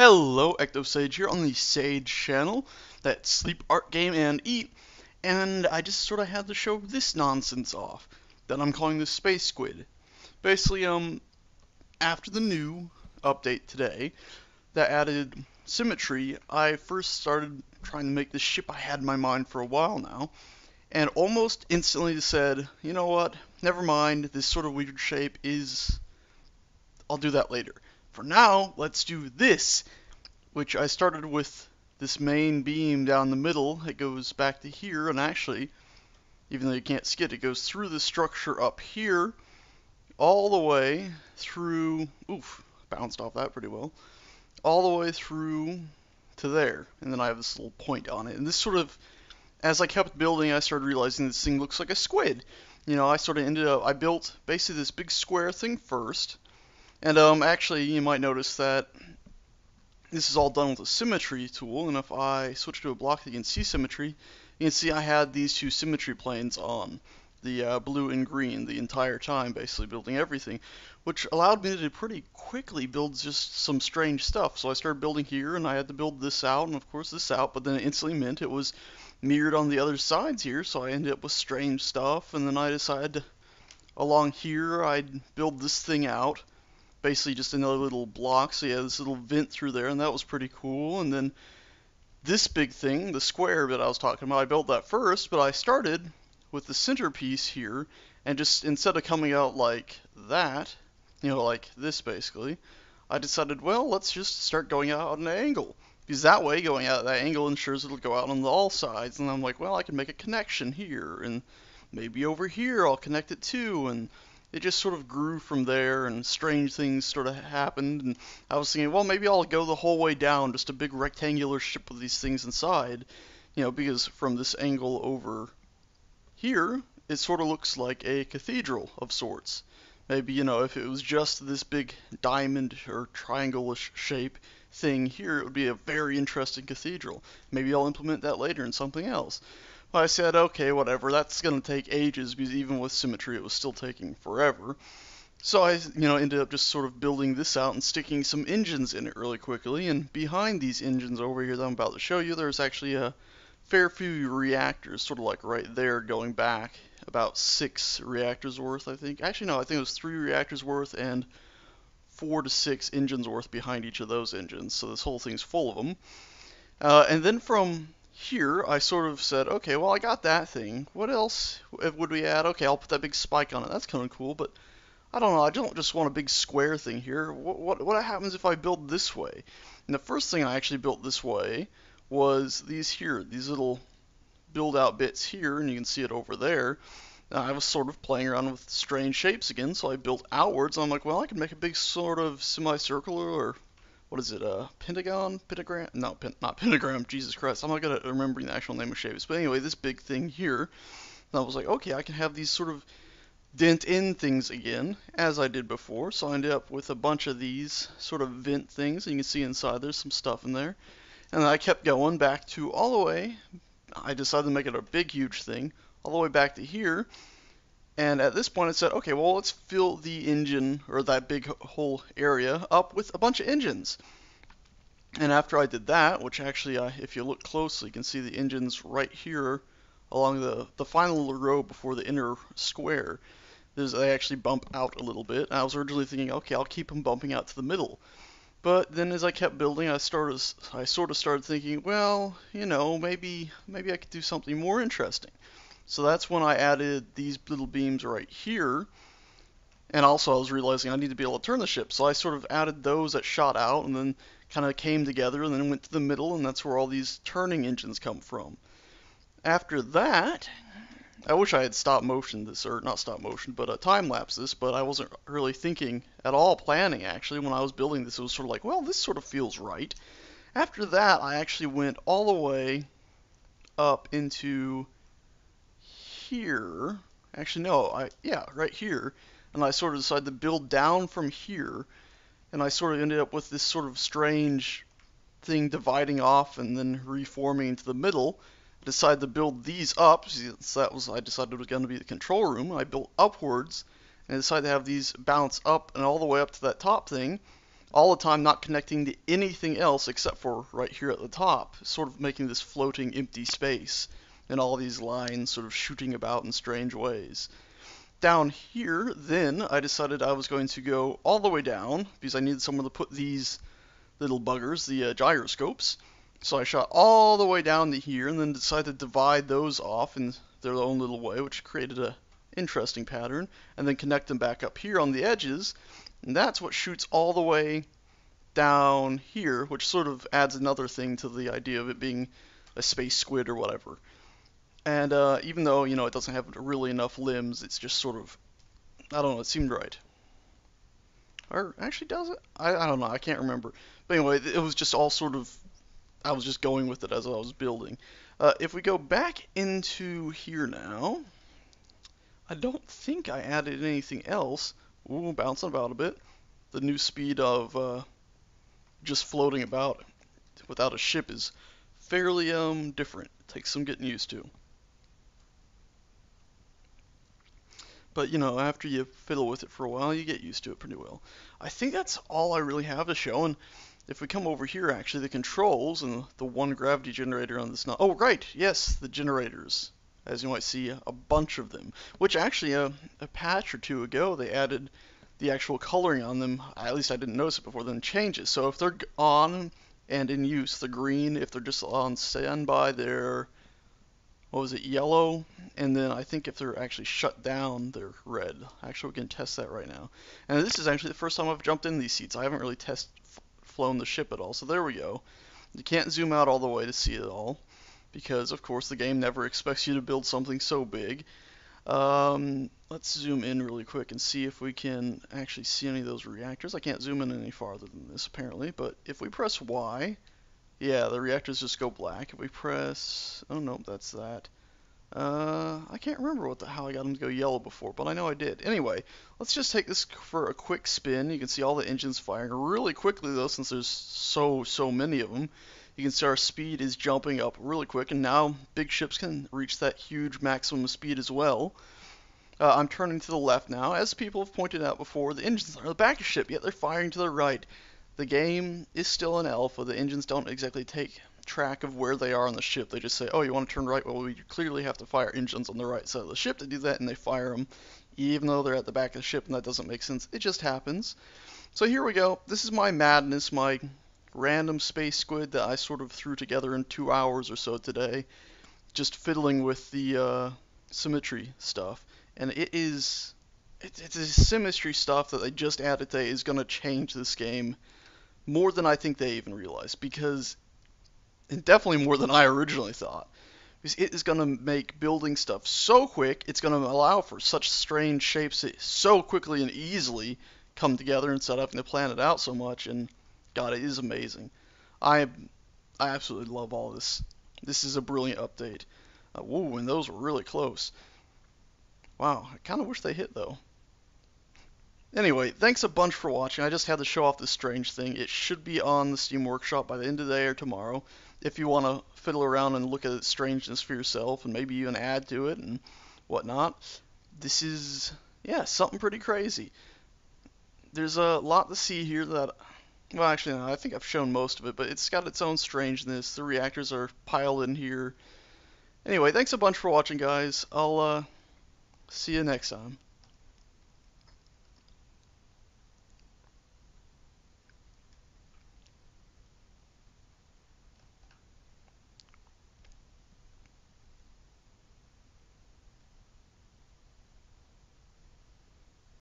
Hello, EctoSage here on the Sage channel. That's sleep, art, game, and eat. And I just sort of had to show this nonsense off that I'm calling the Space Squid. Basically, after the new update today that added Symmetry, I first started trying to make this ship I had in my mind for a while now, and almost instantly said, you know what, never mind, this sort of weird shape I'll do that later. For now, let's do this, which I started with this main beam down the middle. It goes back to here, and actually, even though you can't see it, it goes through the structure up here, all the way through, oof, bounced off that pretty well, all the way through to there. And then I have this little point on it. And this sort of, as I kept building, I started realizing this thing looks like a squid. You know, I built basically this big square thing first. And actually, you might notice that this is all done with a symmetry tool, and if I switch to a block that you can see symmetry, you can see I had these two symmetry planes on, the blue and green, the entire time, basically building everything, which allowed me to pretty quickly build just some strange stuff. So I started building here, and I had to build this out, and of course this out, but then it instantly meant it was mirrored on the other sides here, so I ended up with strange stuff, and then I decided along here I'd build this thing out. Basically just another little block, so yeah, this little vent through there, and that was pretty cool. And then this big thing, the square that I was talking about, I built that first, but I started with the centerpiece here, and just instead of coming out like that, you know, like this basically, I decided, well, let's just start going out at an angle, because that way, going out at that angle ensures it'll go out on all sides. And I'm like, well, I can make a connection here, and maybe over here I'll connect it too, and it just sort of grew from there, and strange things sort of happened, and I was thinking, well, maybe I'll go the whole way down, just a big rectangular ship with these things inside, you know, because from this angle over here, it sort of looks like a cathedral of sorts. Maybe, you know, if it was just this big diamond or triangle-ish shape thing here, it would be a very interesting cathedral. Maybe I'll implement that later in something else. I said, okay, whatever, that's going to take ages, because even with symmetry it was still taking forever. So I, ended up just sort of building this out and sticking some engines in it really quickly, and behind these engines over here that I'm about to show you, there's actually a fair few reactors, sort of like right there, going back about 6 reactors worth, I think. Actually, no, I think it was 3 reactors worth and 4 to 6 engines worth behind each of those engines, so this whole thing's full of them. And then from here, I sort of said, okay, well, I got that thing. What else would we add? Okay, I'll put that big spike on it. That's kind of cool, but I don't know. I don't just want a big square thing here. What happens if I build this way? And the first thing I actually built this way was these here, these little build-out bits here, and you can see it over there. I was sort of playing around with strange shapes again, so I built outwards. And I'm like, well, I can make a big sort of semicircular, or what is it, pentagon, pentagram, no, not pentagram, Jesus Christ, I'm not good at remembering the actual name of shapes, but anyway, this big thing here, and I was like, okay, I can have these sort of dent-in things again, as I did before, so I ended up with a bunch of these sort of vent things, and you can see inside there's some stuff in there, and I kept going back to all the way, I decided to make it a big, huge thing, all the way back to here. And at this point, I said, okay, well, let's fill the engine, or that big whole area, up with a bunch of engines. And after I did that, which actually, if you look closely, you can see the engines right here along the final row before the inner square. They actually bump out a little bit. And I was originally thinking, okay, I'll keep them bumping out to the middle. But then as I kept building, I sort of started thinking, well, maybe I could do something more interesting. So that's when I added these little beams right here. And also I was realizing I need to be able to turn the ship. So I sort of added those that shot out and then kind of came together and then went to the middle, and that's where all these turning engines come from. After that, I wish I had stop motion this, or not stop motion, but time lapse this, but I wasn't really thinking at all, planning actually. When I was building this, it was sort of like, well, this sort of feels right. After that, I actually went all the way up into here. Actually, no, right here. And I sort of decided to build down from here. And I sort of ended up with this sort of strange thing dividing off and then reforming into the middle. I decided to build these up. So I decided it was going to be the control room. I built upwards and I decided to have these bounce up and all the way up to that top thing. all the time not connecting to anything else except for right here at the top, sort of making this floating empty space, and all these lines sort of shooting about in strange ways. Down here, then, I decided I was going to go all the way down, because I needed somewhere to put these little buggers, the gyroscopes. So I shot all the way down to here, and then decided to divide those off in their own little way, which created a interesting pattern, and then connect them back up here on the edges, and that's what shoots all the way down here, which sort of adds another thing to the idea of it being a space squid or whatever. And even though, it doesn't have really enough limbs, it's just sort of, I don't know, it seemed right. Or actually does it? I don't know, I can't remember. But anyway, it was just all sort of, I was just going with it as I was building. If we go back into here now, I don't think I added anything else. Ooh, bouncing about a bit. The new speed of just floating about without a ship is fairly different. It takes some getting used to. But, after you fiddle with it for a while, you get used to it pretty well. I think that's all I really have to show, and if we come over here, actually, the controls and the one gravity generator on this oh, right, yes, the generators. As you might see, a bunch of them, which actually, a patch or two ago, they added the actual coloring on them. At least I didn't notice it before, then changes. So if they're on and in use, they're green. If they're just on standby, they're, what was it, yellow, and then I think if they're actually shut down, they're red. Actually, we can test that right now. And this is actually the first time I've jumped in these seats. I haven't really flown the ship at all, so there we go. You can't zoom out all the way to see it all, because of course the game never expects you to build something so big. Let's zoom in really quick and see if we can actually see any of those reactors. I can't zoom in any farther than this apparently, but if we press Y, yeah, the reactors just go black. If we press, oh no, that's that. I can't remember how I got them to go yellow before, but I know I did. Anyway, let's just take this for a quick spin. You can see all the engines firing really quickly though, since there's so many of them. You can see our speed is jumping up really quick, and now big ships can reach that huge maximum speed as well. I'm turning to the left now. As people have pointed out before, the engines are the back of the ship, yet they're firing to the right. The game is still an alpha. The engines don't exactly take track of where they are on the ship. They just say, oh, you want to turn right? Well, we clearly have to fire engines on the right side of the ship to do that, and they fire them, even though they're at the back of the ship, and that doesn't make sense. It just happens. So here we go. This is my madness, my random space squid that I sort of threw together in 2 hours or so today, just fiddling with the symmetry stuff. And it's the symmetry stuff that they just added today is going to change this game more than I think they even realize, because, and definitely more than I originally thought, because it is going to make building stuff so quick. It's going to allow for such strange shapes that so quickly and easily come together instead of having to plan it out so much, and God, it is amazing. I absolutely love all this. This is a brilliant update. Whoa, and those were really close. Wow, I kind of wish they hit, though. Anyway, thanks a bunch for watching. I just had to show off this strange thing. It should be on the Steam Workshop by the end of the day or tomorrow, if you want to fiddle around and look at its strangeness for yourself, and maybe even add to it and whatnot. This is, yeah, something pretty crazy. There's a lot to see here that, well, actually, no, I think I've shown most of it, but it's got its own strangeness. The reactors are piled in here. Anyway, thanks a bunch for watching, guys. I'll see you next time.